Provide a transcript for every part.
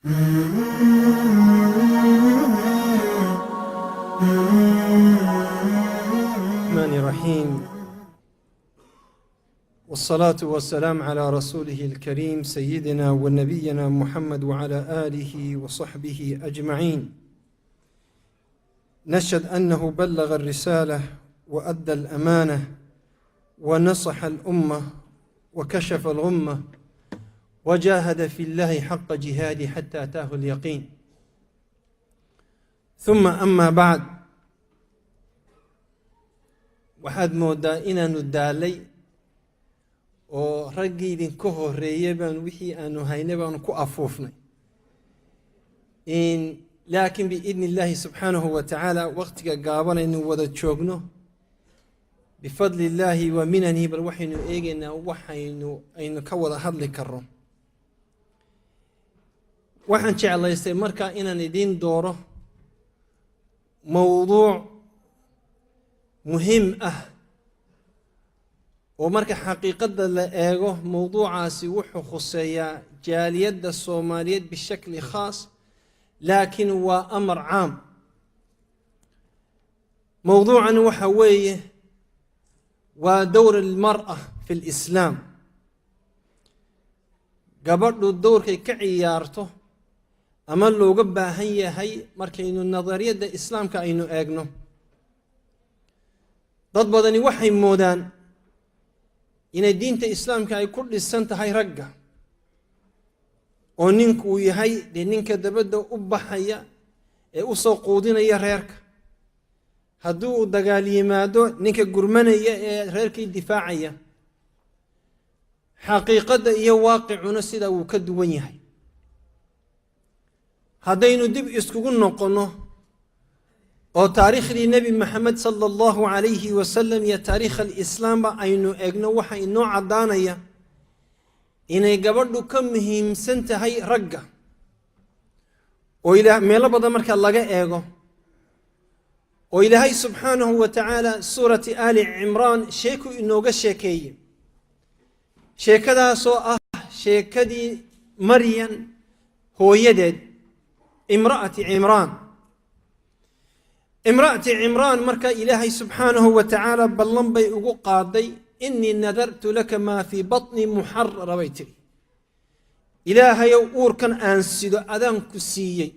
الرحمن الرحيم والصلاة والسلام على رسوله الكريم سيدنا ونبينا محمد وعلى آله وصحبه أجمعين. نشهد أنه بلغ الرسالة وأدى الأمانة ونصح الأمة وكشف الغمة وجاهد في الله حق جهاده حتى أتاه اليقين. ثم أما بعد، waxaad moodaa inaanu daalay oo raggii idinka horeeyay baan wixii aanu haynay baanu ku afuufnay, laakiin biidni illaahi subxaanahu wa tacaala waqtiga gaaban aynu wada joogno bifadli illaahi wa minanihi, bal waxaynu eegaynaa aynu ka wada hadli karno. waxaan jeclaystay markaa inaan idiin dooro mowduuc muhiim ah oo marka xaqiiqada la eego mowduucaasi wuxuu khuseeyaa jaaliyadda Soomaaliyeed bishakli khaas, laakiin waa amar caam. mowduucan waxa weeye waa dowr almar'a fi lislaam, gabadhu dowrkay ka ciyaarto ama looga baahan yahay markaynu nadariyadda islaamka aynu eegno. dad badani waxay moodaan inay diinta islaamka ay ku dhisan tahay ragga, oo ninku uu yahay dee ninka dabadda u baxaya ee u soo quudinaya reerka, haddii uu dagaal yimaado ninka gurmanaya ee reerkii difaacaya. xaqiiqadda iyo waaqicuna sida uu ka duwan yahay. haddaynu dib iskugu noqonno oo taariikhdii nebi maxamed sala allahu calayhi wasalam iyo taariikh alislaamba aynu eegno, waxa inoo caddaanaya inay gabadhu ka muhiimsan tahay ragga. oo meelo badan marka laga eego, oo ilaahay subxaanahu wa tacaala suurati aali cimraan sheeku inooga sheekeeyey. sheekadaasoo ah sheekadii maryan hooyadeed, imra'ati cimraan. imra'ati cimraan marka ilaahay subxaanahu wa tacaala ballan bay ugu qaaday, innii nadartu laka maa fii batni muxarara bay tiri. ilaahayow uurkan aan sido adaan ku siiyey.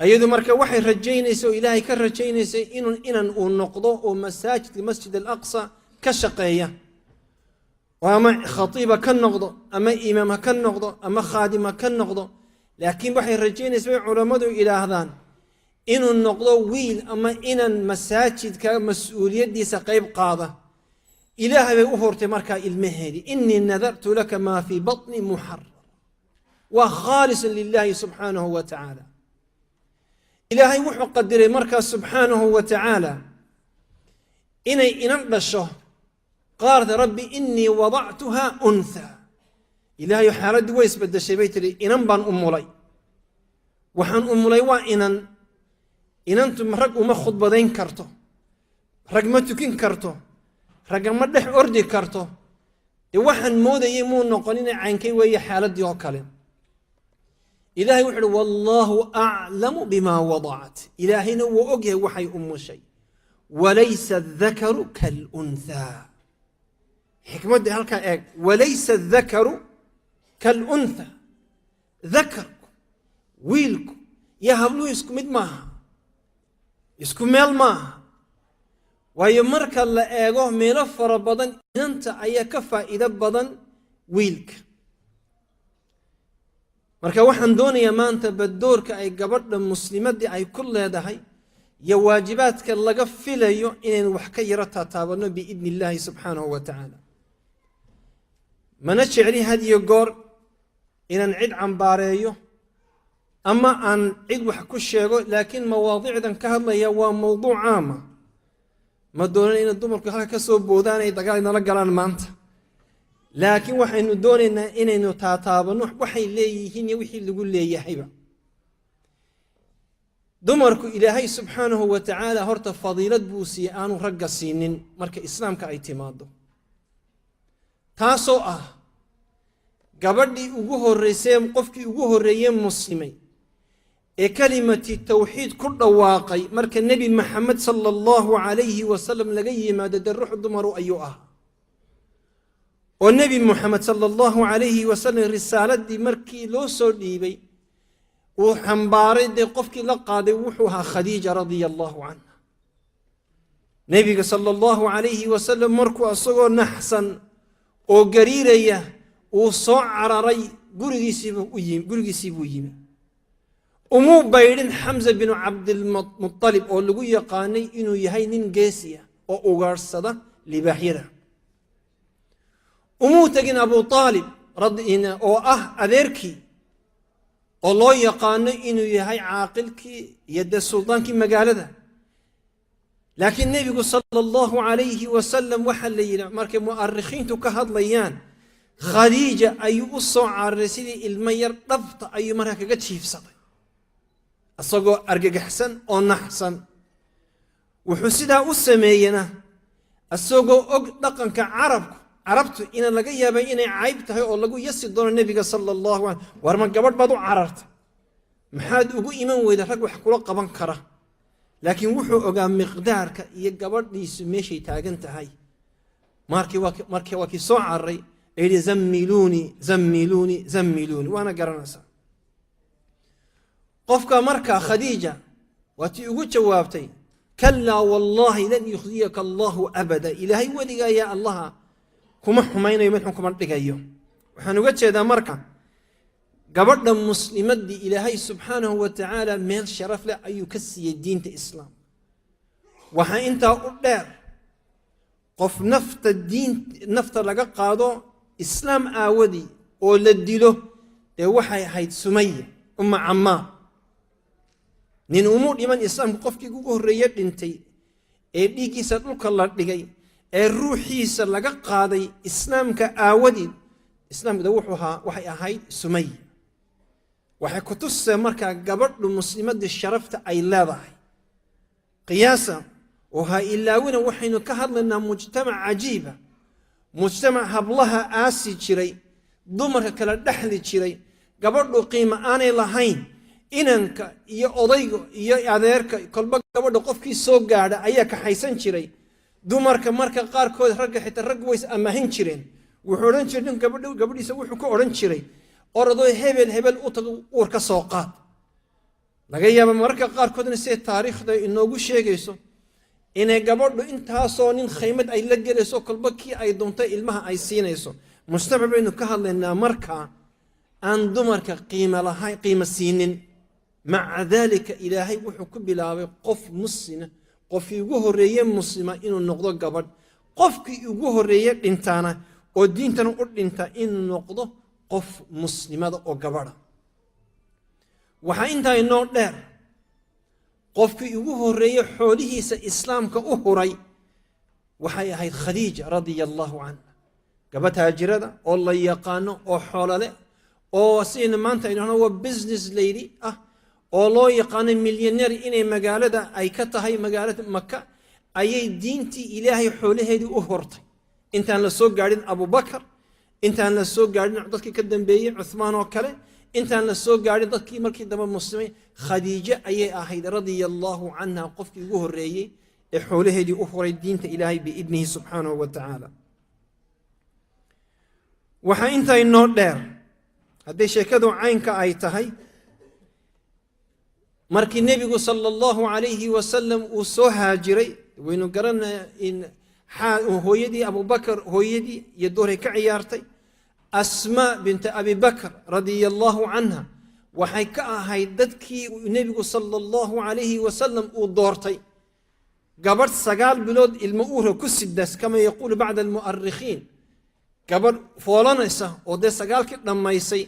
ayadu marka waxay rajaynaysa oo ilaahay ka rajaynaysay inan uu noqdo oo masaajidka masjid alaqsa ka shaqeeya, oo ama khatiiba ka noqdo, ama imaam ha ka noqdo, ama khaadim ha ka noqdo. laakiin waxay rajaynaysa bay culammadu idhaahdaan inuu noqdo wiil ama inan masaajidka mas-uuliyaddiisa qayb qaada. ilaahay bay u hortay markaa ilmaheedii, innii nadartu laka maa fii batni muxarar, waa khaalisan lilaahi subxaanahu wa tacaala. ilaahay wuxuu qadiray markaa subxaanahu wa tacaala inay inan dhasho. qaalat rabbi innii wadactuhaa unthaa. ilaahay xaaladdii way isbedeshay bay tihi, inan baan umulay. waxaan umulay waa inan. inantu rag uma khudbadayn karto, rag ma tukin karto, ragga ma dhex ordi karto. dee waxaan moodayay muu noqonin caynkay weeye xaaladdii oo kale. ilaahay wuxu uhi wallaahu aclamu bimaa wadacat. ilaahayna wuu ogyahay waxay umushay. walaysa adakaru kalunthaa. xikmadda halkaa eeg, walaysa adakaru kalunthaa. dakarku, wiilku iyo habluhu isku mid maaha, isku meel maaha. waayo marka la eego meelo fara badan inanta ayaa ka faa'iido badan wiilka. marka waxaan doonayaa maanta badoorka ay gabadha muslimadii ay ku leedahay iyo waajibaadka laga filayo inaynu wax ka yaro taataabanno biidni illaahi subxaanahu wa tacaala. mana jecli had iyo goor inaan cid cambaareeyo ama aan cid wax ku sheego, laakiin mawaadicdan ka hadlaya waa mowduuc caama. ma doonan inay dumarku halka ka soo boodaan ay dagaal nala galaan maanta, laakiin waxaynu doonaynaa inaynu taataabanno waxay leeyihiin iyo wixii lagu leeyahayba. dumarku ilaahay subxaanahu wa tacaala horta fadiilad buu siiyey aanu ragga siinin marka islaamka ay timaado, taasoo ah gabadhii ugu horreysay qofkii ugu horreeyay muslimay ee kalimati tawxiid ku dhawaaqay marka nabi maxamed sallallahu alayhi wasallam laga yimaado ruux dumaru ayuu ah oo nabi maxamed sallallahu alayhi wasallam risaaladii markii loo soo dhiibay uu xambaaray qofkii la qaaday wuxuu ahaa khadiija radiyallahu anha nabiga sallallahu alayhi wasallam markuu asagoo naxsan oo gariiraya uu soo cararay gurigiisii buu yimi umuu baydhin xamza bin cabdilmuطalib oo lagu yaqaanay inuu yahay nin geesiya oo ugaadhsada libaaxyada umuu tegin abu aalib oo ah adeerkii oo loo yaqaano inuu yahay caaqilkii iyo sultaankii magaalada laakiin nebigu sallallahu alayhi wasallam waxa la yidhi markay mu'arikhiintu ka hadlayaan khadiija ayuu u soo cararay sidii ilmo yar dhabta ayuu markaa kaga jiifsaday asagoo argagaxsan oo naxsan wuxuu sidaa u sameeyena asagoo og dhaqanka carabtu ina laga yaabay inay cayb tahay oo lagu yasi doono nebiga sallallahu alayhi war ma gabadh baad u carartay maxaad ugu iman weyda rag wax kula qaban kara laakiin wuxuu ogaa miqdaarka iyo gabadhiisu meeshay taagan tahay markii waa kii soo cararay ayidhi zammiluuni waana garanaysaa qofka markaa khadiija waa tii ugu jawaabtay kallaa wallaahi lan yukhdiyaka allahu abada ilaahay weligaa yaa allaha kuma xumaynayo mid xun kuma dhigayo waxaan uga jeedaa marka gabadha muslimadii ilaahay subxaanahu wa tacaala meel sharaf leh ayuu ka siiyey diinta islaamka waxaa intaa u dheer qof nafta laga qaado islaam aawadii oo la dilo dee waxay ahayd sumaya umma cammaa nin umuu dhiman islaamka qofkii ugu horreeye dhintay ee dhiiggiisa dhulka la dhigay ee ruuxiisa laga qaaday islaamka aawadii islaamkada waxay ahayd sumaya waxay ku tusee markaa gabadhu muslimadii sharafta ay leedahay qiyaasa oo ha ilaawina waxaynu ka hadlaynaa mujtamac cajiiba mujtamac hablaha aasi jiray dumarka kala dhexli jiray gabadhu qiimo aanay lahayn inanka iyo odayga iyo adeerka kolba gabadha qofkii soo gaadha ayaa kaxaysan jiray dumarka marka qaarkood ragga xitaa rag ways amaahin jireen wuxuu odhan jiray nin gabadhiisa wuxuu ku odhan jiray orodoo hebel u tago uur ka soo qaad laga yaaba mararka qaarkoodna siday taariikhda inoogu sheegayso inay gabadhu intaasoo nin khaymad ay la gelayso kolba kii ay doontay ilmaha ay siinayso mujtamac baynu ka hadlaynaa markaa aan dumarka qiimo siinin maca daalika ilaahay wuxuu ku bilaabay qof muslima qofkii ugu horreeye muslima inuu noqdo gabadh qofkii ugu horreeye dhintaana oo diintana u dhinta inuu noqdo qof muslimada oo gabadha waxaa intaa inoo dheer qofkii ugu horreeye xoolihiisa islaamka u huray waxay ahayd khadiija radia allahu canha gabadh taajirada oo la yaqaano oo xoolole oo sidayna maanta aynu waa business lady ah oo loo yaqaano milyaneer inay magaalada ay ka tahay magaalada maka ayay diintii ilaahay xoolaheedii u hortay intaan la soo gaadhin abubakar intaan la soo gaadhin dadkii ka dambeeyey cuthmaan oo kale intaan la soo gaadhin dadkii markii dambe muslimay khadiijo ayay ahayd radia allahu canha qofkii ugu horreeyey ee xoolaheedii u huray diinta ilaahay biidnihi subxaanahu wa tacaala waxaa intaa inoo dheer hadday sheekadu caynka ay tahay markii nebigu sala allahu alayhi wasalam uu soo haajiray waynu garanaa hooyadii abubakar hooyadii iyo dooray ka ciyaartay asmaa binta abi bakr radia allahu canha waxay ka ahayd dadkii nebigu sala allahu alayhi wasalam uu doortay gabadh 9 bilood ilmo uura ku sidas kama yaquulu bacda almu'arikhiin gabadh foolanaysa oo dee 9kii dhammaysay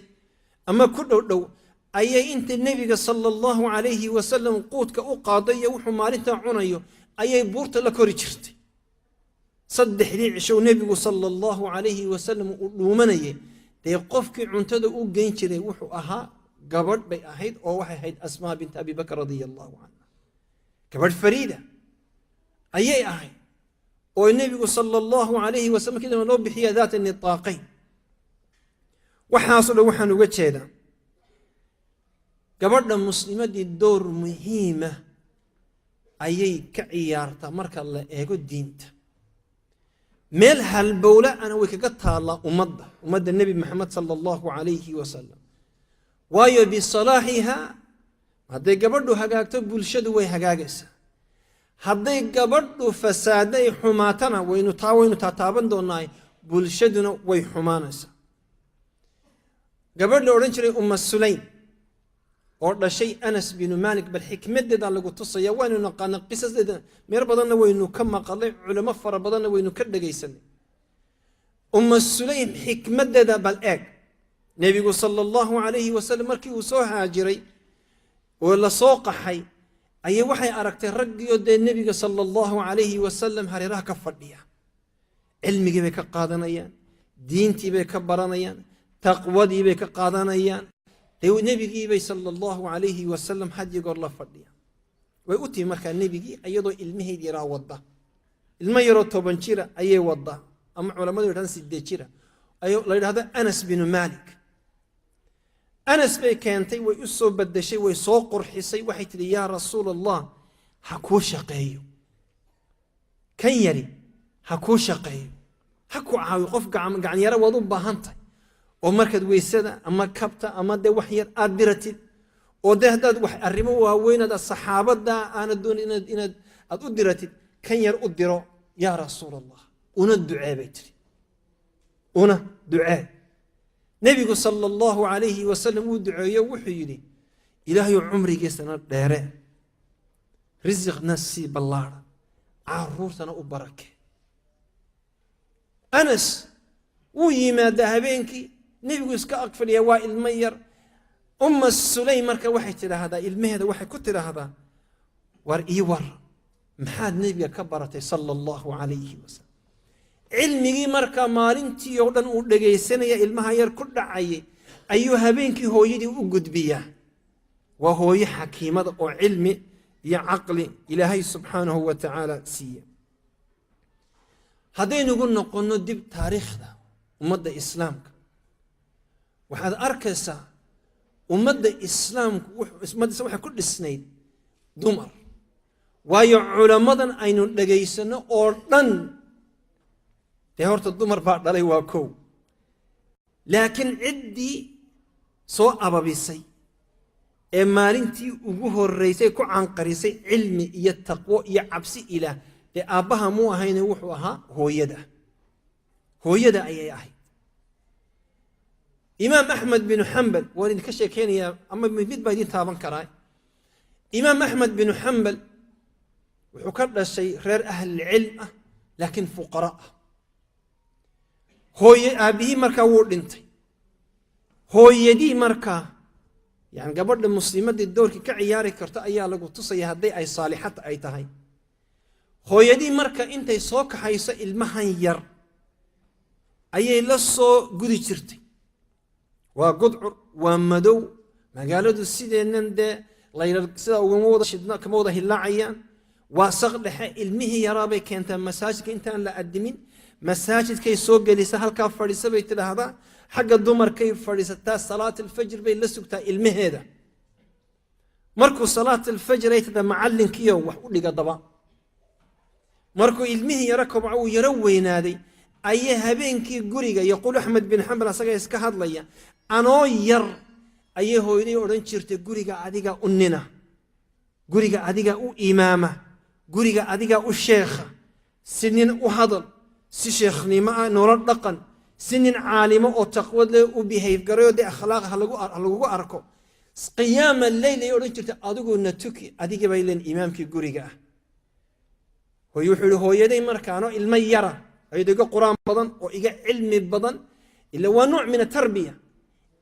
ama ku dhow ayay inta nebiga sala allahu alayhi wasalam quudka u qaaday iyo wuxuu maalintaa cunayo ayay buurta la kori jirtay 3 cishow nebigu sala allahu alayhi wasalam uu dhuumanayay dee qofkii cuntada u geyn jiray wuxuu ahaa gabadh bay ahayd oo waxay ahayd asmaa binta abi bakr radia allahu canha gabadh fariida ayay ahayd oo nebigu sala allahu alayhi wasalam kadib loo bixiya daata nitaaqayn waxaasoo dhan waxaan uga jeedaa gabadha muslimadii door muhiima ayay ka ciyaartaa marka la eego diinta meel halbowla ana way kaga taallaa ummadda nebi maxamed sala allahu calayhi wasalam waayo bisalaaxiha hadday gabadhu hagaagto bulshadu way hagaagaysaa hadday gabadhu fasaaday xumaatana waynu taataaban doonaa bulshaduna way xumaanaysaa gabadh la odhan jiray umma sulaym oo dhashay anas binu malik bal xikmadeeda lagu tusaya waynu naqaana qisadeeda meer badanna waynu ka maqalay culimo fara badanna waynu ka dhagaysanay umma sulaym xikmadeeda bal eeg nebigu sala allahu calayhi wasalam markii uu soo haajiray oo la soo qaxay ayay waxay aragtay raggiyo dee nebiga sala allahu calayhi wasalam hareeraha ka fadhiya cilmigii bay ka qaadanayaan diintii bay ka baranayaan taqwadii bay ka qaadanayaan dee nebigii bay sala allahu calayhi wasalam xaji goor la fadhiya way u timi markaa nebigii iyadoo ilmaheed yaraa wadda ilmo yaroo 10 jira ayay waddaa ama culammadu yidhahdaan 8 jira la yidhahdo anas binu malik anas bay keentay way u soo badashay way soo qurxisay waxay tidhi yaa rasuul allah ha kuu shaqeeyo kan yari ha kuu shaqeeyo ha ku caawiyo qof gacan yara waad u baahan tahay oo markaad weysada ama kabta ama dee wax yar aad diratid oo dee haddaad wax arrimo waaweynaad saxaabadda aanad doonin inaad aad u diratid kan yar u diro yaa rasuul allah una ducee bay tiri una ducee nebigu sala allahu calayhi wasalam uu duceeyo wuxuu yidhi ilaahayu cumrigiisana dheere risiqna sii ballaadha caruurtana u barake anas wuu yimaadaa habeenkii nebigu iska ag fadhiya waa ilmo yar umma sulaym marka waxay tidhaahdaa ilmaheeda waxay ku tidhaahdaa war ii war maxaad nebiga ka baratay sala allahu calayhi wasalam cilmigii markaa maalintii oo dhan uu dhagaysanaya ilmaha yar ku dhacayay ayuu habeenkii hooyadii u gudbiyaa waa hooyo xakiimada oo cilmi iyo caqli ilaahay subxaanahu wa tacaala siiya haddaynugu noqonno dib taariikhda ummadda islaamka waxaad arkaysaa ummadda islaamku waxay ku dhisnayd dumar waayo culammadan aynu dhagaysanno oo dhan dee horta dumar baa dhalay waa kow laakiin ciddii soo ababisay ee maalintii ugu horraysay ku canqarisay cilmi iyo taqwo iyo cabsi ilaah dee aabbaha muu ahayne wuxuu ahaa hooyada ayay ahayd imaam axmed binu xambal waan idinka sheekeynayaa ama mid baa idin taaban karaa imaam axmed binu xambal wuxuu ka dhashay reer ahlilcilm ah laakiin fuqara ah aabbihii markaa wuu dhintay hooyadii markaa yani gabadha muslimadii doorkii ka ciyaari karto ayaa lagu tusaya hadday ay saalixata ay tahay hooyadii marka intay soo kaxayso ilmahan yar ayay la soo gudi jirtay waa gudcur waa madow magaaladu sideennan dee sidaa kama wada hilaacayaan waa saq dhexe ilmihii yaraabay keentaa masaajidka intaan la adimin masaajidkay soo gelisa halkaa fadhiisa bay tidhaahdaa xagga dumarkay fadhiisataa salaat alfajr bay la sugtaa ilmaheeda markuu salaat alfajr ay tada macallinkiiyo wax u dhiga daba markuu ilmihii yaro kobco uu yaro weynaaday ayay habeenkii guriga yaquul axmed bin xambal asaga iska hadlaya anoo yar ayay hooyaday odhan jirtay guriga adiga u nina guriga adiga u imaama guriga adiga u sheekha si nin u hadal si sheekhnimo ah nolol dhaqan si nin caalimo oo taqwad leh u behave garayo dee akhlaaq lagugu arko qiyaama leyl ay odhan jirtay adiguna tuki adiga bay leen imaamkii guriga ah hooyo wuxuu yihi hooyaday markaano ilmo yara ayadoo iga quraan badan oo iga cilmi badan ila waa nooc min atarbiya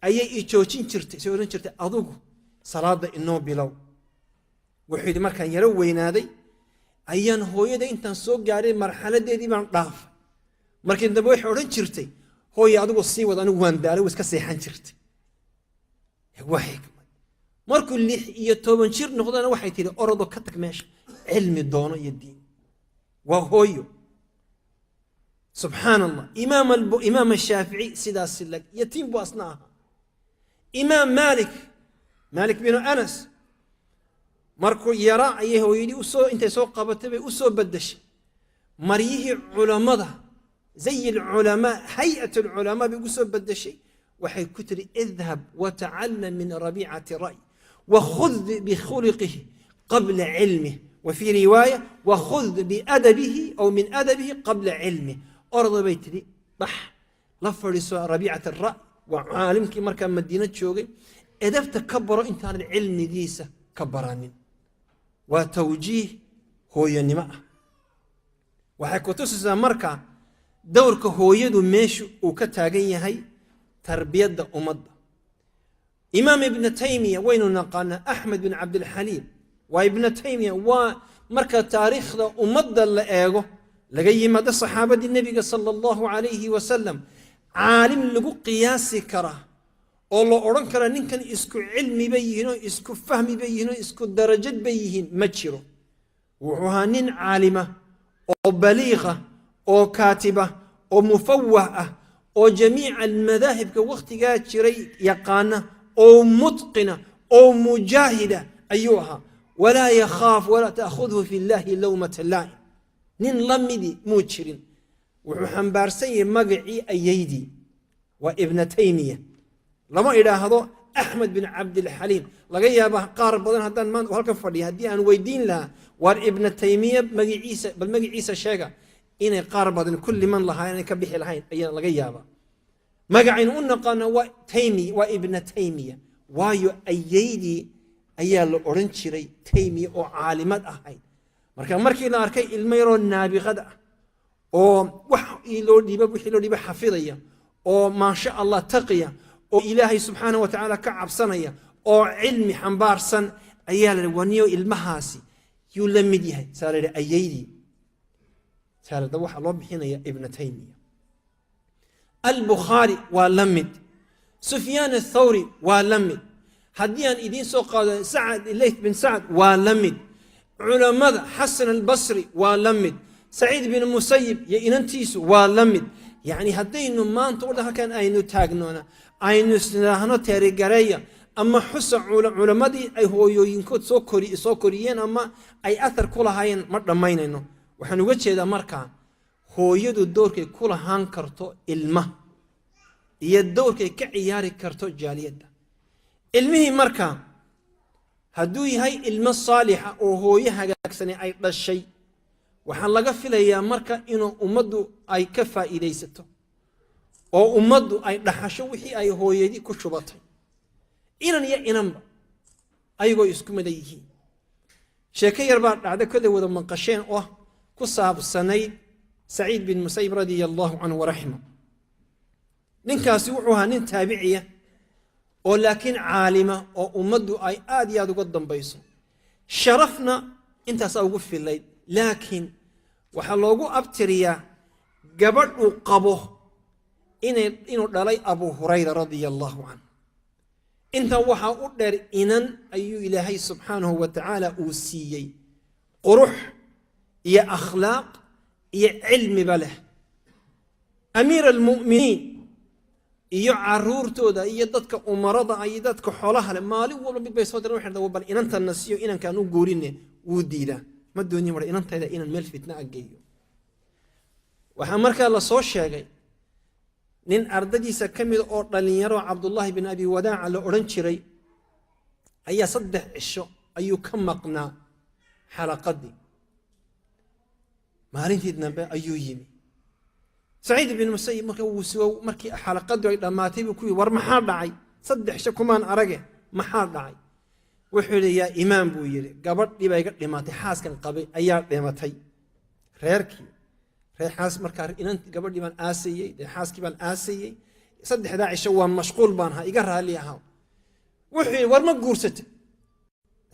ayay i joojin jirtay say odhan jirtay adigu salaada inoo bilow wuxuu yidhi markaan yaro weynaaday ayaan hooyada intaan soo gaaray marxaladeedii baan dhaafay markii dambe waxay odhan jirtay hooye adigu sii wad anigu waan daalay iska seexan jirtay waa xikmad markuu 6 iyo 10 jir noqdana waxay tidhi orodoo ka tag meesha cilmi doono iyo diin waa hooyo سبحان الله. إمام الشافعي سيدا سلك يتيم بأصنعها. إمام مالك بن أنس مركو يرى أيه ويدي أنت سوق قبتبي بدش مريه علماء زي العلماء هيئة العلماء بيقصوا بدشي وحي كتري اذهب وتعلم من ربيعة الرأي وخذ بخلقه قبل علمه، وفي رواية وخذ بأدبه أو من أدبه قبل علمه. أرض بيتري بح لفرس ربيعة الرأي وعالمك مركب مدينة شوقي أدب تكبر أنت عن العلم جيسة كبرانين وتوجيه هو ينماء وحكو تسسا مركا دورك هو يدو ميشو وكتاقية هاي تربية دا أمد. إمام ابن تيمية وين نقلنا أحمد بن عبد الحليم وابن تيمية ومركا تاريخ دا أمد اللي إيغو لقي مدى صحابة النبي صلى الله عليه وسلم عالم لقو قياسي كراه الله أوران كرا نكن إسكو علمي بيهنو إسكو فهمي بيهنو إسكو درجات بيهن مجرو وهانين عالمة أو بليغة أو كاتبة أو مفوهة أو جميع المذاهب كوقت قاعد شري يقانة أو متقنة أو مجاهدة أيها ولا يخاف ولا تأخذه في الله لومة لائم نين لمدي موجرين وحنبارسي مقعي أيدي وابن تيمية لما إلى هذا أحمد بن عبد الحليم لقيا به قارب بدن هدان مان وهلك فدي هدي أن ويدين لا وار ابن تيمية مجي عيسى بل مجي عيسى شاقة إن قارب بدن كل من لها يعني كبيح الحين أي لقيا به مجعين قلنا قانا وتيمي وابن تيمية وايو أيدي أيال الأورنشري تيمي أو عالمات أهين مركي ناركي الميرو النابي غدا أو وح يلو ديبا حفظية أو ما شاء الله تقية أو إلهي سبحانه وتعالى كعب صنية أو علمي حنبار صن أيال ونيو المهاسي يلمديها صار أيدي صار دوح الله بحين يا ابن تيمية. البخاري ولمد سفيان الثوري ولمد هديان إدين سوق سعد الليث بن سعد ولمد علماء حسن البصري ولمد سعيد بن المسيب ينتيس ولمد يعني هدين ما أنت ولا كان أينو تاجنونا أينو سنهنا تريجريا أما حس علماء دي أي هو ينكت سوكوريين أما أي أثر كل هاين مرة ما ينو وحنوجه هذا مركا هو يدو الدور كي كل هان كرتو المه يدور كي كعياري كرتو جالية المه مركا هدوي هاي المه الصالحة وهو يهجاكسني أي الشيء waxaan laga filayaa marka inuu ummadu ay ka faa'iideysato oo ummadu ay dhaxasho wixii ay hooyadii ku shubatay iyo inanba ayagoo isku mid yihiin sheeko yar baa dhacday kale wada manqasheen oo ku saabsanay Saciid bin Musayyib radiyallahu anhu wa rahimahu ninkaasi wuxuu ahaa nin taabiciya oo laakiin caalima oo ummadu ay aad iyo aad uga dambayso sharafna intaas ugu filay لكن وحلوغو أبتريا قبضوا قبوه إنه دلي أبو هريرة رضي الله عنه إنت وحا أقدر إنن أيو إلهي سبحانه وتعالى أوسيي قروح يا أخلاق يا علم بله أمير المؤمنين يا عرور تودا يا دتك أمرضة يا دتك حولها مالي والله بيسود روح هذا وبل إنن تنسيو إنن كانوا قورين وديدا ما الدنيا ولا إن أنت إذا إن الملف تناقيه وحمرك الله صوش شيء نين أرددي سكمل أورد لينيرو عبد الله بن أبي وداع على أورنشري أي صدق الشو أي كم مقنا حلقة دي ما رين تدنا أيو يمي سعيد بن المسيب مركي حلقة دي لما تبي كوي ور محار داعي صدق شو كمان أرجع محار داعي وحولي يا إمام بويري قبل لي بيقول لما تحاس كان قبل أيام لما تي خيركي خير حاس مركار إن أنت قبل لي من آسية ده حاس كي من آسية صدق 11 شو مشغول بانها يقرها لي هاو وحولي ورما جورست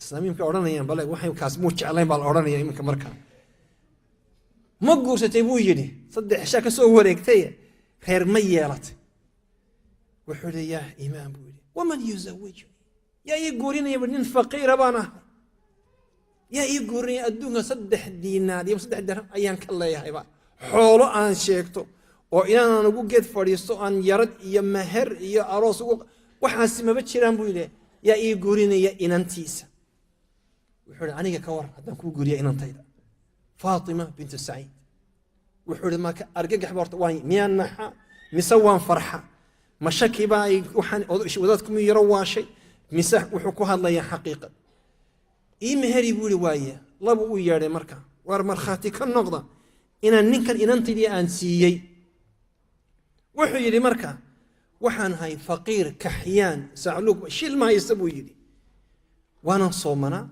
إسلامي يمكن أورانا يعني بلا وحي وكاسموش عليه بالأورانا يعني يمكن مركار ما جورست بويري صدق شاك سوى ريكتيه خير ميالت وحولي يا إمام بويري ومن يزوجه يا يقولين يا بنين فقير بانا يا يقولين الدنيا صدح دينار يوم صدح درهم أيام كله يا هيبا xoolo aan sheegto oo inaan ugu geed fadhiisto aan yarad iyo meher iyo aroos ugu waxaas maba jiraan buu yidhi yaa ii guurinaya inantiisa wuxuu yidhi aniga ka war haddaan kuu guuriya inantayda faatima bintu saciid wuxuu yidhi marka argagax ba horta waan miyaan naxa mise waan farxa ma shaki baa waxaan wadaadku miyuu yaro waashay mise wuxuu ku hadlayaa xaqiiqa ii meheri buu yidhi waaye labu uu yeedhay marka war markhaati ka noqda inaan ninkan inantaydii aan siiyey wuxuu yidhi marka waxaan ahay faqiir kaxyaan sacluug shil ma haysta buu yidhi waanan soomanaa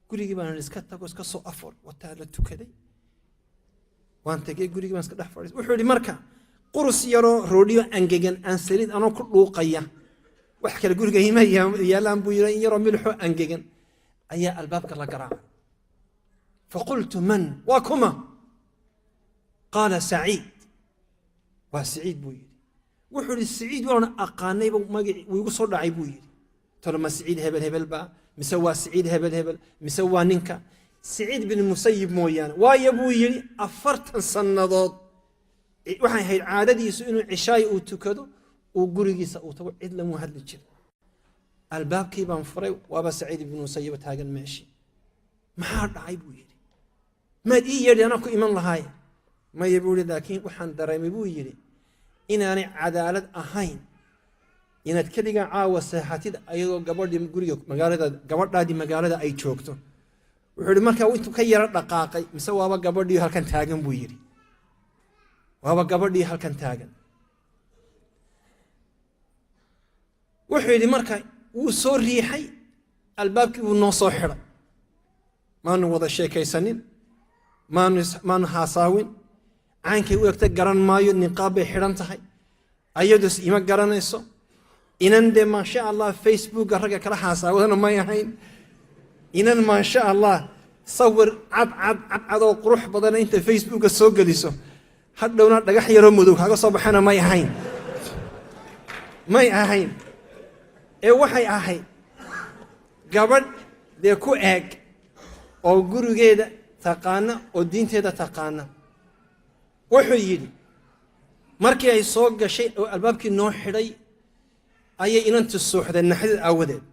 gurigii baan iska tago iska soo afur wataa la tukaday waan tegey gurigii baan iska dhex fadhiistay wuxuu yidhi marka qurus yaroo roodhiyo angegan aan saliid anoo ku dhuuqaya wax kale guriga ima yaalaan buu yidhi in yaroo milixoo angegan ayaa albaabka la garaacay faqultu man waa kuma qaala saciid waa saciid buu yidhi wuxuu yidhi saciid waana aqaanayba magacii wuu igu soo dhacay buu yidhi tolo ma saciid hebel hebel baa mise waa saciid hebel hebel mise waa ninka saciid bin musayib mooyaane waayo buu yidhi 40 sannadood waxay ahayd caadadiisu inuu cishaay uu tukado uu gurigiisa uu tago cid lamu hadli jiro albaabkii baan furay waaba saciid bin musayib taagan meeshii maxaa dhacay buu yidhi maad ii yeedhi anaa ku iman lahaay maya buu yidhi laakiin waxaan dareemay buu yidhi inaanay cadaalad ahayn inaad keligaa caawa seexatid ayadoo gabadhii guriga magaalada gabadhaadii magaalada ay joogto wuxuu yidhi markaa intuu ka yaro dhaqaaqay mise waaba gabadhii halkan taagan buu yidhi waaba gabadhii halkan taagan wuxuu yidhi marka wuu soo riixay albaabkii buu noo soo xidhay maanu wada sheekaysanin maanu haasaawin caankay u egta garan maayo niqaab bay xidhan tahay ayadus ima garanayso inan dee maasha allah facebooka ragga kala haasaawadana may ahayn inan maasha allah sawir cadcad oo qurux badana inta facebooka soo geliso hadhowna dhagax yaroo madow kaaga soo baxana may ahayn ee waxay ahayd gabadh dee ku eeg oo gurigeeda taqaana oo diinteeda taqaana wuxuu yidhi markii ay soo gashay oo albaabkii noo xidhay ayay inantu suuxdeen naxdid aawadeed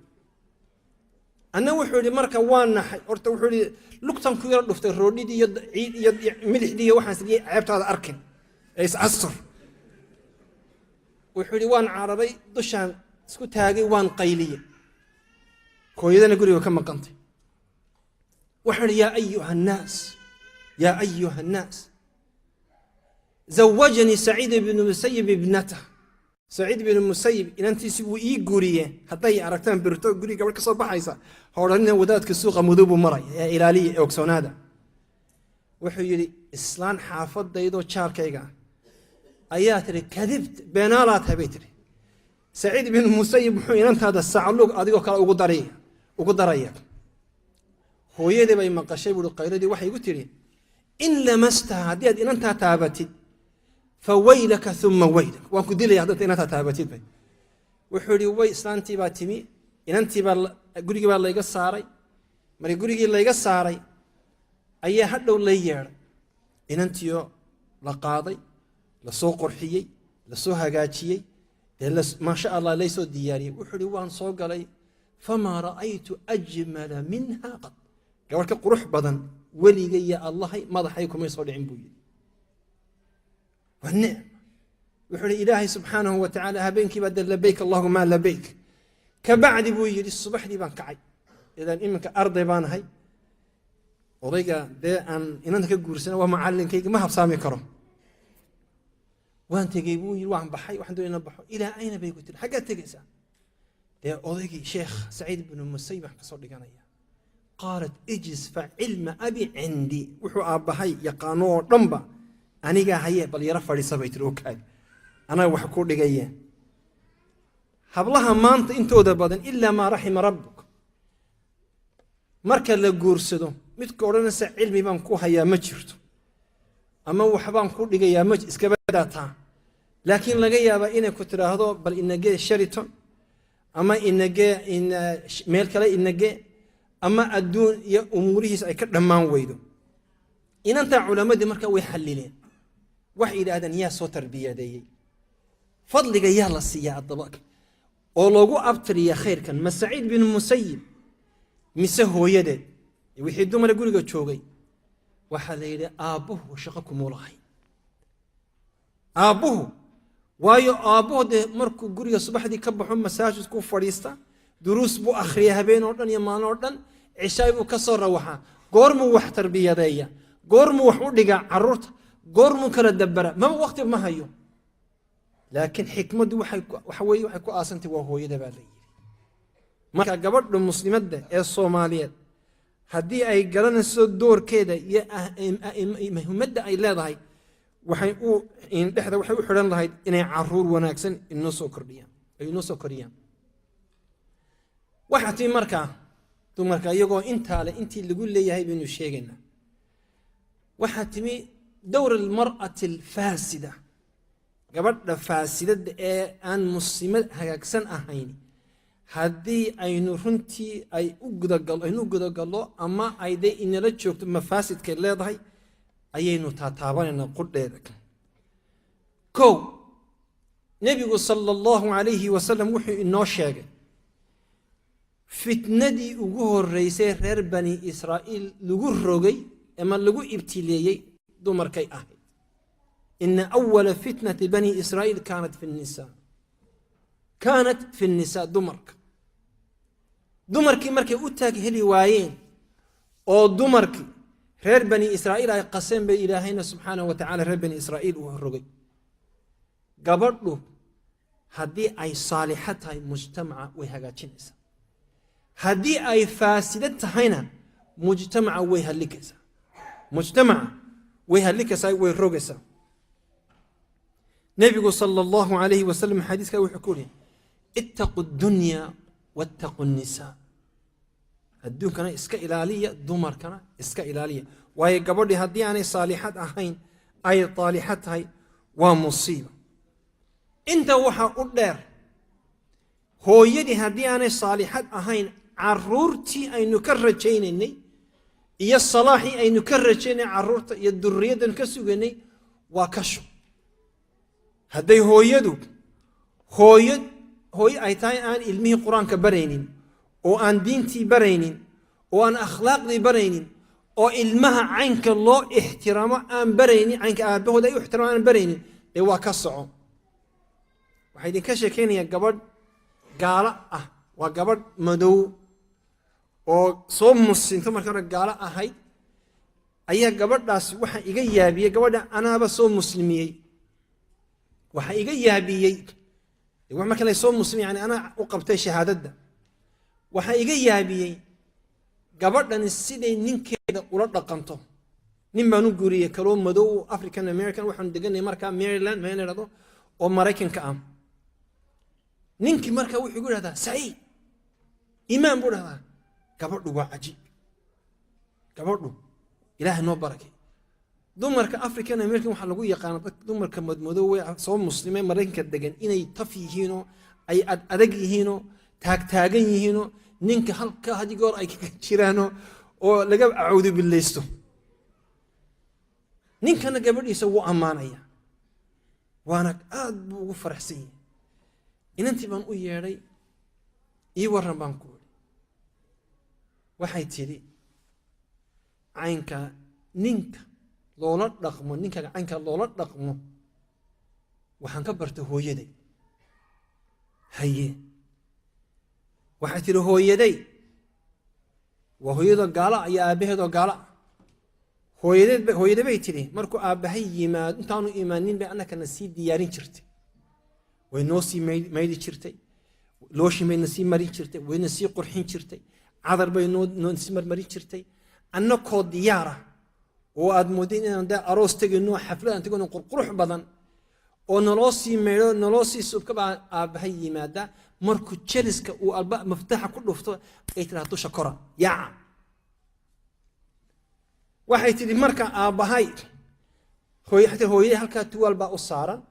anna wuxuu yidhi marka waa naxay horta wuxuu yidhi lugtan ku yaro dhuftay roodhidii iyo ciid iyo milixdii iyo waxaan sidii ceebtaada arkin ee is-astur wuxuu yidhi waan cararay dushaan isku taagay waan qayliye kooyadana guriga ka maqantay wuxuu yidhi yaa ayuha annaas زوجني سعيد بن مسيب ابنته سعيد بن مسيب إن أنت سوي إيجورية حتى يعرفتان برتو جوري قبل كسر بحيسة هورنا ودات كسوق مذوب مرة إيرالي أوكسون هذا وحيري إسلام حافظ دايدو شار كيجا آياتري كذبت بينالات هبيتري سعيد بن مسيب حين أنت هذا السعلوك أديكو كلا وقدرية هو يدي بين مقاشي والقيرة دي وحي قتري إن لمستها ديت إن أنت تابتي فويلك ثم ويلك وأنكو دي لي يحدث إن أنت تابتي بي وحولي وي إسلانتي باتمي إن أنت قريقي بالله يقصاري مري قريقي الله يقصاري أي حد لو ليير إن أنت يو لقاضي لسو قرحيي لسو هقاتيي ما شاء الله ليسو دياري وحولي وان صوق لي فما رأيت أجمل منها قط قولك قروح بدن ولي يا الله ما ضحيكم يصور عن والنعم وحول إلهي سبحانه وتعالى هبينك بدل لبيك اللهم ما لبيك كبعد بوي الصبح دي بان كعي إذا إمك أرض بان هاي وضيقا دي أن إنك قرسنا ومعلن كيك ما هبصامي كرم وانت جيبوي وعن بحي وحندو ينبحوا إلى أين بيقول حاجة تجلسان دي وضيقي شيخ سعيد بن المسيب حكسر لقانيا قالت اجلس فعلم أبي عندي وحو أبهي يقانور رمبا أنيقا هيا بل يرفع لي سبيت الوكاي أنا وحكور لقايا حبلها ما أنت انتو دبادن إلا ما رحم ربك مركا لقورسدو متكورنا سا علمي بانكو هيا مجرتو أما وحبان كور لقايا مج اسكباداتا لكن لقايا بإنا كترا هذا بل إنا جاي شريتون أما إنا جاي إن ميلكلا إنا جاي أما الدون يا أموره سأكد لما ويدو إن أنت علماء دي مركا ويحللين waxay yidhaahdeen yaa soo tarbiyadeeyey fadliga yaa la siiyaa haddaba oo loogu abtiriya khayrkan ma saciid bin musayib mise hooyadeed wixii dumara guriga joogay waxaa la yidhi aabbuhu shaqo kumuu lahay aabbuhu waayo aabbuhu dee markuu guriga subaxdii ka baxo masaajidku fadhiista duruus buu akhriya habeen oo dhan iyo maalin oo dhan cishaay buu ka soo rawaxaa goormuu wax tarbiyadeeya goormuu wax u dhigaa carruurta goormuu kala dabara maba waqti ma hayo laakiin xikmaddu waxay ku aasantay waa hooyada baa la yidhi marka gabadha muslimadda ee soomaaliyeed haddii ay garanayso doorkeeda iyo muhiimadda ay leedahay waxay u xidhan lahayd inay caruur wanaagsan inoo soo koriyaan waxaa timi markaa dumarka iyagoo intaa le intii lagu leeyahay baynu sheegaynaa waxaa timi dowr almar'ati alfaasida gabadha faasidada ee aan muslimad hagaagsan ahayn haddii aynu runtii aynu gudagallo ama ay dee inala joogto mafaasidkay leedahay ayaynu taataabanaynaa qudheeda kow nebigu sala allahu calayhi wasalam wuxuu inoo sheegay fitnadii ugu horreysay reer bani israa'iil lagu rogay ama lagu ibtileeyey dumarkay ahayd ina awala fitnati bani israa'iil kaanat fi nnisaa dumarkii markay u taag heli waayeen oo dumarkii reer bani israa'iil ay qaseen bay ilaahayna subxaanahu wa tacala reer bani israa'iil uu rogay gabadhu haddii ay saalixo tahay mujtamaca way hagaajinaysaa haddii ay faasido tahayna mujtamaca way hallikaysaa way rogaysaa nebigu sala allahu calayhi wasalam xadiiska wuxuu ku yihi ittaqu dunya wattaqu nnisaa adduunkana iska ilaaliya dumarkana iska ilaaliya waayo gabadhii haddii aanay saalixad ahayn ay daalixad tahay waa musiiba inta waxaa u dheer hooyadii haddii aanay saalixad ahayn carruurtii aynu ka rajaynaynay iyo salaaxii aynu ka rajaynay carruurta iyo durriyaddan ka sugaynay waa kasho hadday hooyo ay tahay aan ilmihii qur-aanka baraynin oo aan diintii baraynin oo aan akhlaaqdii baraynin oo ilmaha caynka loo ixtiraamo aan baraynin caynka aabahooda ay u ixtiraamo aan baraynin dee waa ka soco waxaa idinka sheekaynayaa gabadh gaalo ah waa gabadh madow oo soo muslimto marka hore gaalo ahayd ayaa gabadhaas waxa iga yaabiyey gabadha anaaba soo muslimiyey waxa iga yaabiyey marka la soo muslim yani anaa u qabtay shahaadadda waxa iga yaabiyey gabadhani siday ninkeeda ula dhaqanto nin baan u guuriyey kaloo madow african american waxaanu deganay markaa maryland meel idhahdo oo maraykanka ah ninkii markaa wuxuu igu dhahdaa saciid imaan buu dhahdaa gabadhu waa cajiib gabadhu ilaahay noo barakay dumarka african american waxaa lagu yaqaana dumarka madmadoowe soo muslimay maraykanka degan inay taf yihiinoo ay adag yihiinoo taagtaagan yihiinoo ninka halka hadigoor ay jiraano oo laga acawdu billaysto ninkana gabadhiisa wuu ammaanaya waana aad buu ugu faraxsan yahay inantii baan u yeedhay ii warran baan ku iri waxay tidhi caynka ninka loola dhaqmo ninka caynka loola dhaqmo waxaan ka bartay hooyaday haye waxay tidhi hooyaday waa hooyadoo gaala iyo aabbaheedoo gaala hooyada bay tidhi markuu aabbahay yimaado intaanu imaanin bay annakana sii diyaarin jirtay way noo sii maydi jirtay looshin bayna sii marin jirtay wayna sii qurxin jirtay cadar bay noo sii marmarin jirtay annakoo diyaara oo aad moodeen inaan dee aroos tegayno xaflad aan tegayno qurqurux badan oo naloo sii maydho naloo sii subka baa aabbahay yimaada markuu jaliska uu alba maftaaxa ku dhufto ay tiraa dusha kora yaaca waxay tidhi marka aabbahay hooyadii halkaa tuwaal baa u saaran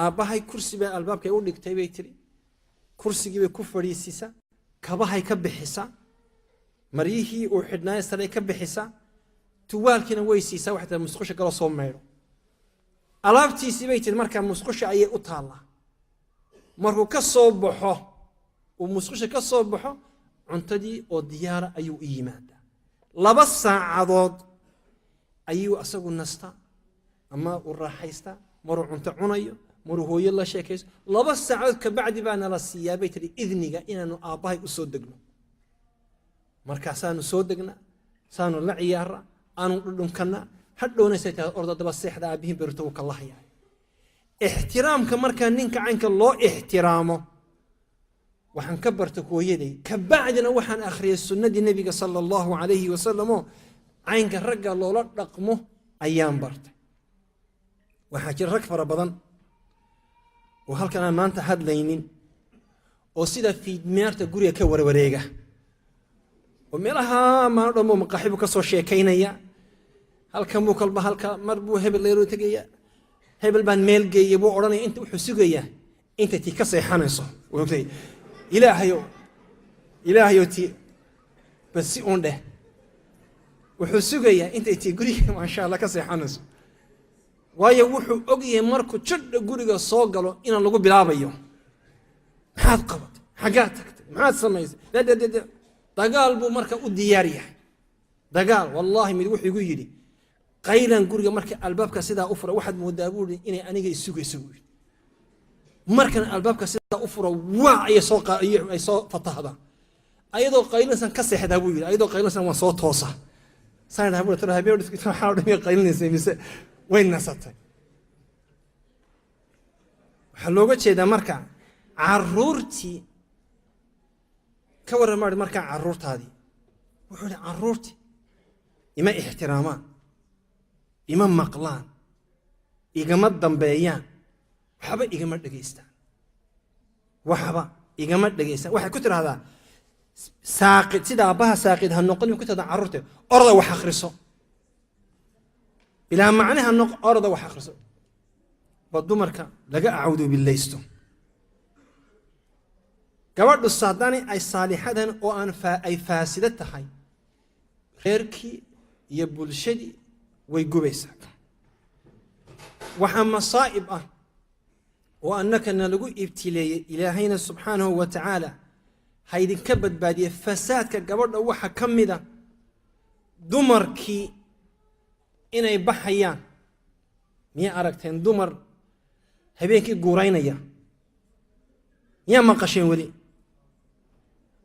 aabbahay kursi bay albaabkay u dhigtay bay tidhi kursigii bay ku fadhiisisaa kabahay ka bixisaa maryihii uu xidhnaayo saray ka bixisaa tuwaalkiina way siisaa waxay tahay musqusha kala soo meydho alaabtiisii bay tiri markaa musqusha ayay u taallaa markuu ka soo baxo uu musqusha ka soo baxo cuntadii oo diyaara ayuu u yimaadaa 2 saacadood ayuu asagu nastaa ama u raaxaystaa maruu cunto cunayo maruu hooyo la sheekayso 2 saacadood ka bacdi baa nala siiyaa bay tiri idniga inaanu aabbahay u soo degno markaasaanu soo degnaa saanu la ciyaara aanu dhudhunkana hadhowna say tahay orda daba seexda aabihiin berito uu ka lahayaa ixtiraamka markaa ninka caynka loo ixtiraamo waxaan ka bartay hooyaday ka bacdina waxaan akhriyay sunnadii nabiga sallallahu alayhi wasallam oo caynka ragga loola dhaqmo ayaan bartay waxaa jira rag fara badan oo halkan aan maanta hadlaynin oo sida fiidmeerta guriga ka warwareega oo meelaha maadhomo maqaaxibu ka soo sheekaynaya halkan buu kalba halka mar buu hebel leeru tagaya hebel baan meel geeyay buu oranaya inta wuxuu sugayaa inta tii ka seexanayso wuxuu ilaahayo tii bas si uun dheh wuxuu sugayaa inta tii guriga maasha Allah ka seexanayso waayo wuxuu ogyahay markuu jidha guriga soo galo inaan lagu bilaabayo maxaad qabatay xagaa tagtay maxaad samaysay dagaal buu marka u diyaar yahay dagaal wallahi mid wuxuu igu yidhi qaylan guriga marka albaabka sidaa u fura waxaad moodaa buu inay aniga isugayso buu yidhi markan albaabka sidaa u fura waa ay soo fatahda ayadoo qaylansan ka seexdaa buu yidhi ayadoo qaylansan waan soo toosa saan dhahay buu tara habeen waxaa dhimay qaylanaysa mise way nasatay waxaa looga jeedaa marka caruurtii ka warramay markaa caruurtaadii wuxuu yidhi caruurtii ima ixtiraamaan ima maqlaan igama dambeeyaan waxba igama dhegaystaan waxay ku tidhaahdaa saaqid sida aabbaha saaqid ha noqon ku tidhahdaa caruurta orda wax akhriso ilaa macnaha orda wax akhriso waa dumarka laga acawdu billaysto gabadhu saadani ay saalixadan oo aan ay faasida tahay reerkii iyo bulshadii way gubaysaa waxaa masaa'ib ah oo annakana lagu ibtileeyey ilaahayna subxaanahu wa tacaala ha idinka badbaadiye fasaadka gabadha waxa ka mida dumarkii inay baxayaan miyaa aragteen dumar habeenkii guuraynaya miyaa maqasheen weli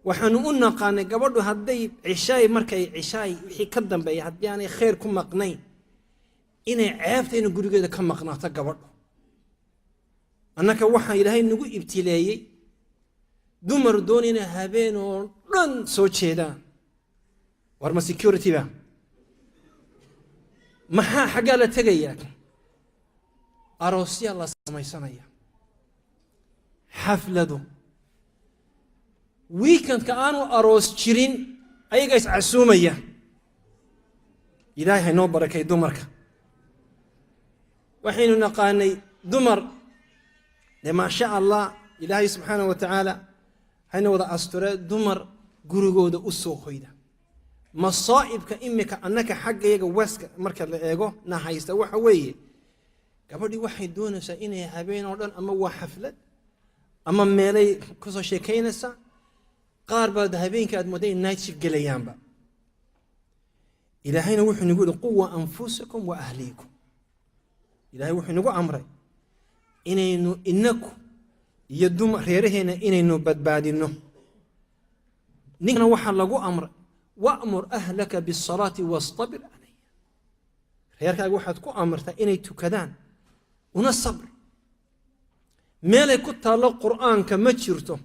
waxaanu u naqaanay gabadhu hadday cishaay markay cishaay wixii ka dambeeya haddii aanay khayr ku maqnayn inay ceebtayna gurigeeda ka maqnaato gabadhu annaka waxaa ilaahay nagu ibtileeyey dumar doonayna habeen oo dhan soo jeedaan war ma security ba maxaa xaggaa la tegayaa aroosyaa la samaysanaya xafladu weekendka aanu aroos jirin ayaga is casuumaya ilaahay noo barakay dumarka waxaynu naqaanay dumar maasha Allah ilaahay subxaanahu wa tacaala hayna wada asture dumar gurigooda u soo hoyda masaa'ibka imika annaka xaggayaga weska marka la eego na haysta waxa weeye gabadhii waxay doonaysaa inay habeen oo dhan ama waa xaflad ama meelay ku soo sheekaynaysaa qaar baad habeenka aad mooday night shift gelayaanba ilaahayna wuxuu nagu yidhi quwa anfusakum wa ahliikum ilaahay wuxuu nagu amray inaynu inaku iyo dumar reeraheena inaynu badbaadino ninkana waxaa lagu amray wa'mur ahlaka bisalaati wastabir calayha reerkaaga waxaad ku amartaa inay tukadaan una sabr meelay ku taallo qur'aanka ma jirto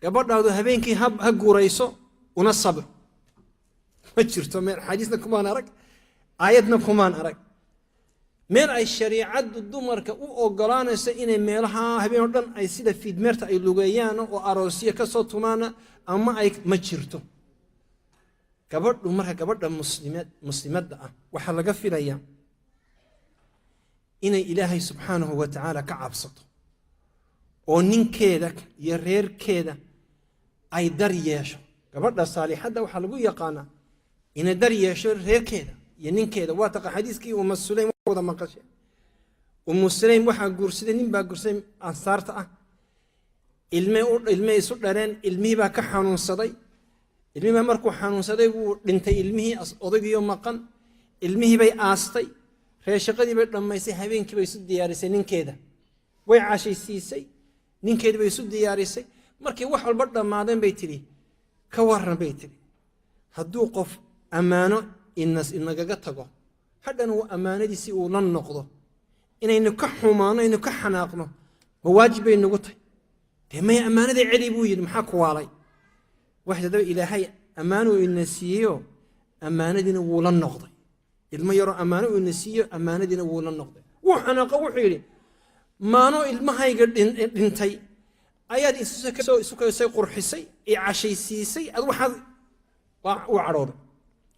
gabadhaadu habeenkii ha guurayso una sabr ma jirto meel xadiisna kumaan arag aayadna kumaan arag meel ay shariicaddu dumarka u ogolaanayso inay meelaha habeen oo dhan ay sida fiidmeerta ay lugeeyaan oo aroosiya ka soo tumaana ama ay ma jirto gabadhu marka gabadha muslimadda ah waxaa laga filayaa inay ilaahay subxaanahu wa tacaala ka cabsato oo ninkeeda iyo reerkeeda ay dar yeesho gabadha saalixadda waxaa lagu yaqaanaa inay dar yeesho reerkeeda ينين كذا واتق حديث كي أم سليم وذا ما قش أم سليم وحى قرصدين نبى قرصين أنصارته ilmay isu dhareen ilmihii baa ka xanuunsaday ilmihii baa markuu xanuunsaday wuu dhintay ilmihii odaygiyo maqan ilmihii bay aastay reeshaqadii bay dhammaysay habeenkii bay isu diyaarisay ninkeeda way cashaysiisay ninkeedii bay isu diyaarisay markii wax walba dhammaadeen bay tidhi ka warran bay tidhi hadduu qof ammaano inagaga tago hadhana uu ammaanadiisii uu la noqdo inaynu ka xumaano inaynu ka xanaaqno ma waajib bay nagu tahay ما أمانة علي بوي المحك والي واحد ذا إلى هاي أمانة النسيو أمانة دين ولا النقضي الما يرى أمانة النسيو أمانة دين ولا النقضي وحنا قوي حيلي ما نو الما هاي قد انتي أياد سك يسوق رحسي عشي سيسي الواحد وعروض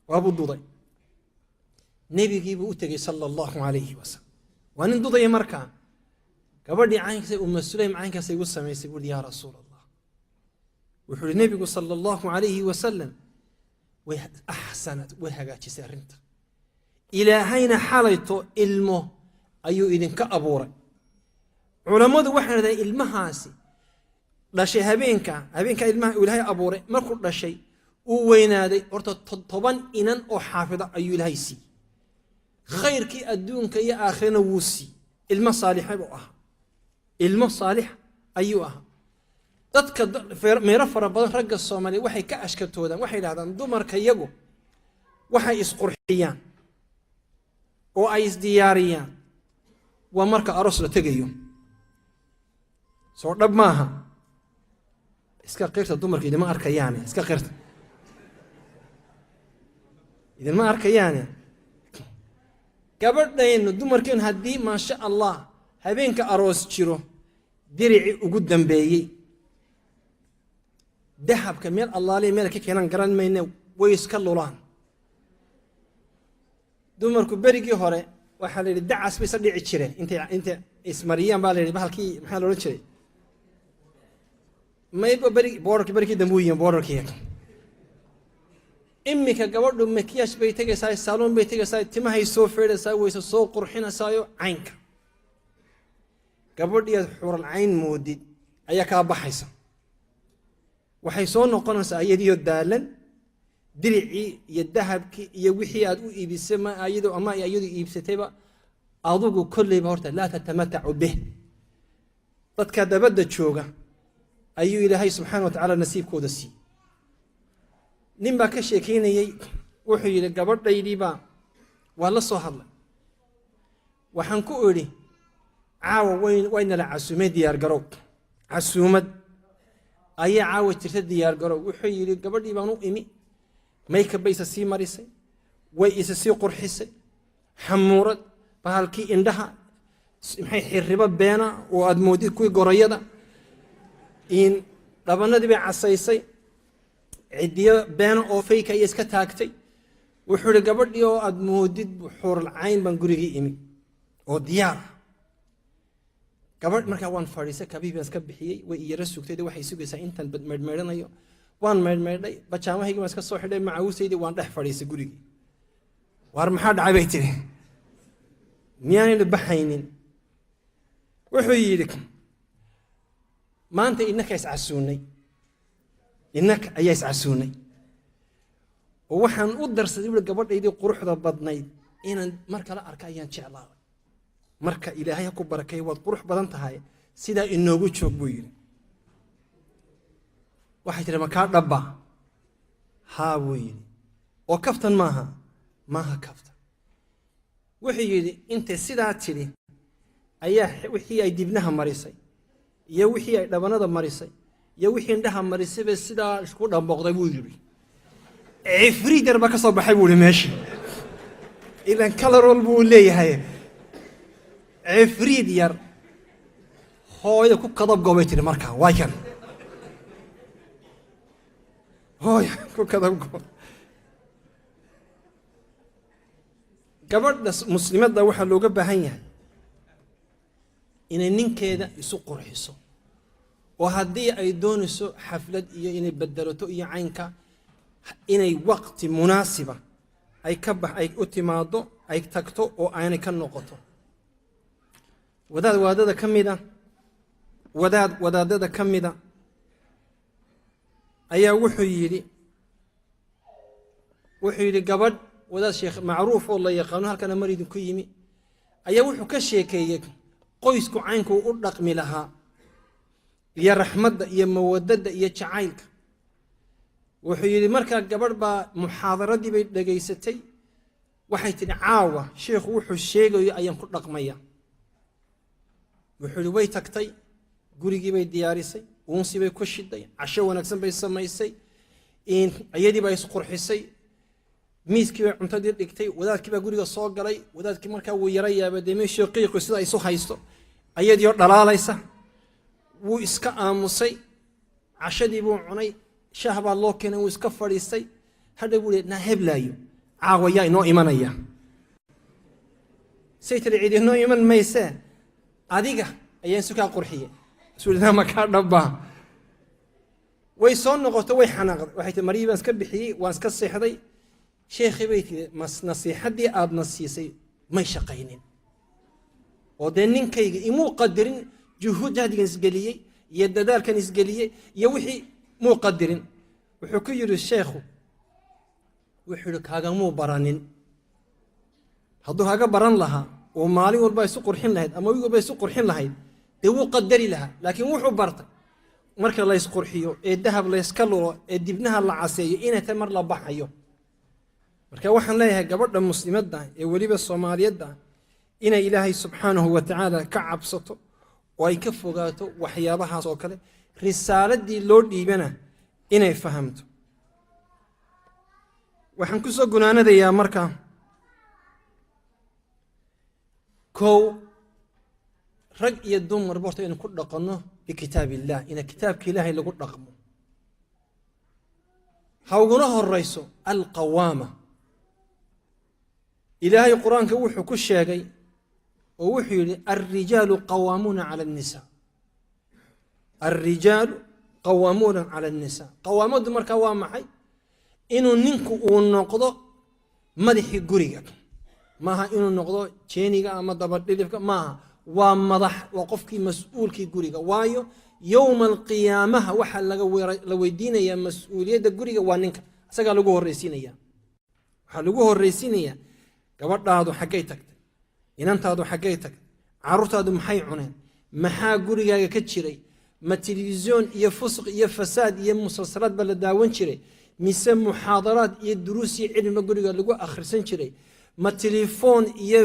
وأبو الضوضي نبي يجيب أتجي صلى الله عليه وسلم وأن الضوضي مركان قبل عينك أم سليم عينك سيقول يقول يا رسول الله وحول النبي صلى الله عليه وسلم أحسنت وهجات سرنت إلى هين حالته علمه أيو إذن كأبورة علماء وحنا ذا المهاسي لا شيء هبينك علمه ولا هي أبورة ما كل شيء وين هذا أرت طبعا إنن أو حافظة أيو الهيسي خير كي أدونك يا آخرنا وسي المصالح بقى المصالح أيها dadka meero fara badan ragga Soomaaliyeed waxay ka ashkatoodaan waxay yiraahdaan dumarka iyagu waxay isqurxiyaan oo ay isdiyaariyaan waa marka aroos la tagayo soo dhab maaha iska qeyrta dumarka idima arkayaan iska qeyrta idima arkayaan gabadhaynu dumarkeen hadii ma sha Allah habeenka aroos jiro dirici ugu dambeeyay dahabka meel Allah leey meel ka keenan garan mayna way iska lulaan dumarku berigii hore waxa la yiri dacas bay sadhici jireen inta ismariyaan baa la yiri bahalkii maxaa loo jiray mayba berigii dambuuyin boorarkii imika gabadhu makiyash bay tagaysaa salon bay tagaysaa timahay soo feedaysaa way soo qurxinaysaa caynka gabadhiya xural cayn moodid ayaa ka baxaysa waxay soo noqonaysaa ayadiyo daalan diricii iyo dahabkii iyo wixii aad u iibisay ma ayadu ama ayadu iibsatayba adugu kullayba horta la tatamatacu bih dadka dabada jooga ayuu ilaahay subxaanahu wa ta'ala nasiibkooda si nimba ka sheekeynayay wuxuu yiri gabadhaydiiba waa la soo hadlay waxaan ku iri caawa wayna la casuumay diyaar garow casuumad ayaa caawa jirta diyaar garow wuxuu yiri gabadhii baan u imi makeup bay sii marisay way isa sii qurxisay xamuurad bahalkii indhaha maxay xiriba beena oo aad moodid kuwi gorayada in dhabanadii bay casaysay cidiyo beena oo fake ay iska taagtay wuxuu yiri gabadhii oo aad moodid xural cayn baan gurigii imi oo diyaar gabadh markaa waan fadhiisay kabiibaan iska bixiyay way iyara sugtay waxay sugaysaa intan meedmeedanayo waan meedmeeday bajaamahayga iska soo xidhay macaawusaydii waan dhex fadhiisay gurigii war maxaa dhacay bay tiri miyaan baxaynin wuxuu yiri maanta innaka iscasuunay innaka ayaa iscasuunay oo waxaan u darsaday gabadhaydii quruxda badnayd inaan mar kale arka ayaan jeclaa marka ilaahay ku barakay wad qurux badan tahay sida inoogu joog buu yiri waxay tiri ma ka dhabba ha buu yiri oo kaftan maaha kaftan wuxuu yiri inta sidaa tiri ayaa wixii ay dibnaha marisay iyo wixii ay dhabanada marisay iyo wixii indhaha marisay ba sidaa isku dhamboqday buu yiri ifriidar ba ka soo baxay buu meeshii ilan color buu leeyahay عفريد ير هو يكو كذب قوميتي مركا وايكن هو يكو كذب قوم gabadha muslimadda waxa looga baahan yahay inay ninkeeda isu qurxiso oo haddii ay doonayso xaflad iyo inay bedelato iyo caynka inay waqti munaasiba ay u timaado ay tagto oo aanay ka noqoto wadaadada ka mida wadaadada ka mida ayaa wuxuu yidhi gabadh wadaad sheekh macruuf oo la yaqaano halkana mar idinku yimi ayaa wuxuu ka sheekeeyey qoysku caynku u dhaqmi lahaa iyo raxmadda iyo mawadada iyo jacaylka wuxuu yidhi markaa gabadh baa muxaadaradii bay dhegaysatay waxay tidhi caawa sheekhu wuxuu sheegayo ayaan ku dhaqmaya wuxuu yidhi way tagtay gurigii bay diyaarisay uunsi bay ku shiday casho wanaagsan bay samaysay iyadii baa isqurxisay miiskii bay cuntadii dhigtay wadaadkii baa guriga soo galay wadaadkii markaa wuu yara yaaba dee meeshii qiiqu sida isu haysto ayadiioo dhalaalaysa wuu iska aamusay cashadii buu cunay shaah baa loo keenay wuu iska fadhiistay hadha buu leey naa heblaayo caawa yaa inoo imanaya say tiri cid inoo iman maysee adiga ayaan isu kaa qurxiye suulidama kaa dhabbaa way soo noqoto way xanaaqday waxay tii maryii baan iska bixiyey waan iska seexday sheekhii bay tiri nasiixaddii aadna siisay may shaqaynin oo dee ninkayga imuu qadirin juhuud jahdigan isgeliyey iyo dadaalkan isgeliyey iyo wixii muu qadirin wuxuu ku yidhi sheekhu wuxuu yidhi kaagamuu baranin hadduu kaga baran lahaa oo maalin walba isu qurxin lahayd ama wiig walba isu qurxin lahayd dee wuu qadari lahaa laakiin wuxuu bartay marka la isqurxiyo ee dahab la iska lulo ee dibnaha la caseeyo inay tahay mar la baxayo marka waxaan leeyahay gabadha muslimadda ee weliba soomaaliyadda inay ilaahay subxaanahu wa tacaala ka cabsato oo ay ka fogaato waxyaabahaas oo kale risaaladii loo dhiibana inay fahamto waxaan ku soo gunaanadayaa marka kow rag iyo dumarba horta inaan ku dhaqanno bikitaab illah ina kitaabka ilaahay lagu dhaqmo ha uguna horayso alqawaama ilaahay qur-aanka wuxuu ku sheegay oo wuxuu yidhi alrijaalu qawaamuuna cala annisaa alrijaalu qawaamuuna cala annisaa qawaamaddu markaa waa maxay inuu ninku uu noqdo madaxii guriga maaha inuu noqdo jeeniga ama dabadhilifka maaha waa madax waa qofkii mas-uulkii guriga waayo yowma alqiyaamaha waxaa la weydiinayaa mas-uuliyadda guriga waa ninka isagaa lagu horraysiinaya waxaa lagu horraysiinayaa gabadhaadu xaggay tagtay inantaadu xaggay tagtay carruurtaadu maxay cuneen maxaa gurigaaga ka jiray ma telefisyoon iyo fusq iyo fasaad iyo musalsalaad baa la daawan jiray mise muxaadaraad iyo duruus iyo cilmiba guriga lagu akhrisan jiray ma telefoon iyo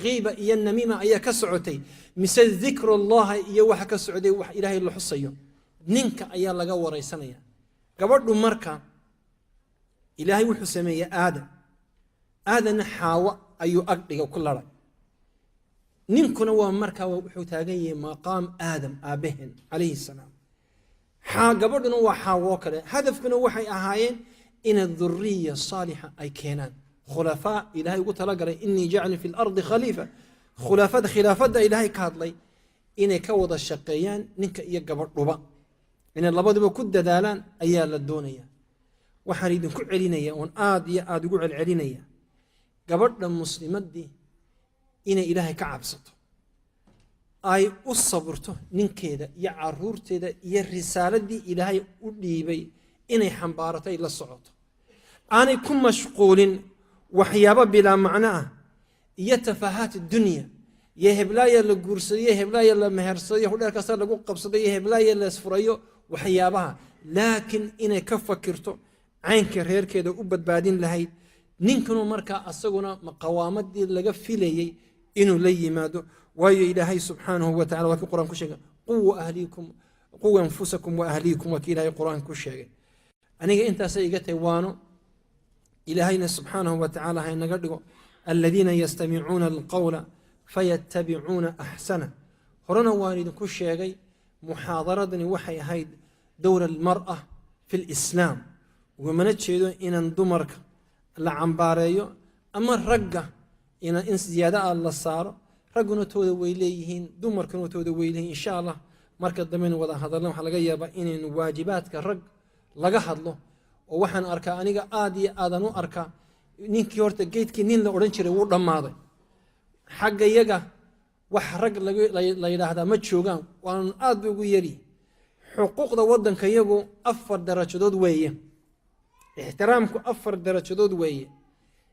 ghiiba iyo namiima ayaa ka socotay mise dikrullaha iyo waxa ka socday wax ilaahay la xusayo ninka ayaa laga waraysanaya gabadhu marka ilaahay wuxuu sameeyey aadanna xaawa ayuu agdhiga ku laray ninkuna waa markaa wuxuu taagan yahay maqaam aadam aabaheen calayhi salaam gabadhuna waa xaawoo kale hadafkuna waxay ahaayeen ina dhurriya saalixa ay keenaan khulafaa ilaahay ugu talagalay inii jaclin fi lardi khaliifa khilaafadda ilaahay ka hadlay inay ka wada shaqeeyaan ninka iyo gabadhuba inay labaduba ku dadaalaan ayaa la doonaya waxaan idinku celinaya oon aad iyo aad ugu celcelinaya gabadha muslimaddii inay ilaahay ka cabsato ay u saburto ninkeeda iyo caruurteeda iyo risaaladii ilaahay u dhiibay inay xambaarato ay la socoto aanay ku mashquulin waxyaabo bilaa macno ah iyo tafaahaat dunya iyo heblaaya la guursadayo heblaaya la mehersadayo hudheerkaasa lagu qabsadayo heblaaya la isfurayo waxyaabaha laakiin inay ka fakirto caynka reerkeeda u badbaadin lahayd ninkanu markaa asaguna qawaamadii laga filayey inuu la yimaado waayo ilaahay subxaanahu wa tacala waa kii qur-aan ku sheegay quu anfusakum wa ahliikum waa kii ilaahay qur-aanka ku sheegay aniga intaasay iga tahay waano ilaahayna subxaanahu wa tacala haynaga dhigo aladiina yastamicuuna alqawla fayattabicuuna axsana horena waan idinku sheegay muxaadaradani waxay ahayd dowra almar'a fi lislaam ugumana jeedo inaan dumarka la cambaareeyo ama ragga in ziyaada ah la saaro ragguna tooda way leeyihiin dumarkuna tooda way leeyihiin insha allah marka dambena wada hadalna waxaa laga yaabaa inaynu waajibaadka rag laga hadlo oo waxaan arkaa aniga aad iyo aadan u arkaa ninkii horta geedkii nin la odhan jiray wuu dhammaaday xagga iyaga wax rag la yidhaahdaa ma joogaan waan aad ugu yari xuquuqda waddanka iyagu 4 darajadood weeye ixtiraamku 4 darajadood weeye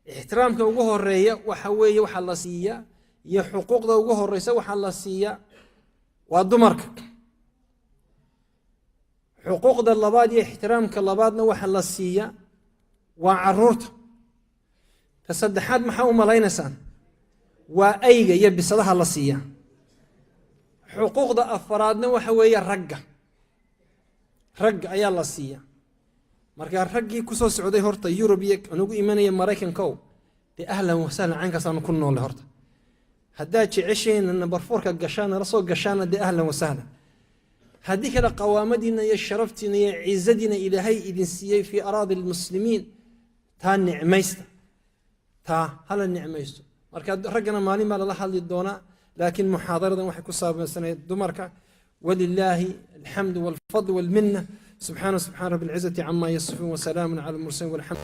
ixtiraamka ugu horeeya waxa weeye waxa la siiyaa iyo xuquuqda ugu horeysa waxa la siiyaa waa dumarka xuquuqda labaad iyo ixtiraamka labaadna waxa la siiyaa waa caruurta ka saddexaad maxaa u malaynaysan waa ayga iyo bisadaha la siiyaa xuquuqda afaraadna waxa weeye ragga ayaa la siiyaa marka raggii ku soo socday horta Yurub iyo anugu imanaya Mareykanka de ahlan wa sahlan caankaasaan ku nool horta haddaa jecesheen number 4 ka gashaan la soo gashaan de ahlan wa sahlan haddii kala qawaamadina iyo sharaftina iyo ciizadina ilaahay idin siiyay fi araadi almuslimiin taa nicmaysta taa hala nicmaysto marka raggana maalin ma la hadli doona laakiin muhaadaradan waxay ku saabsanay dumarka walillahi alhamdu wal fadl wal minna سبحان رب العزة عما يصفون وسلام على المرسلين والحمد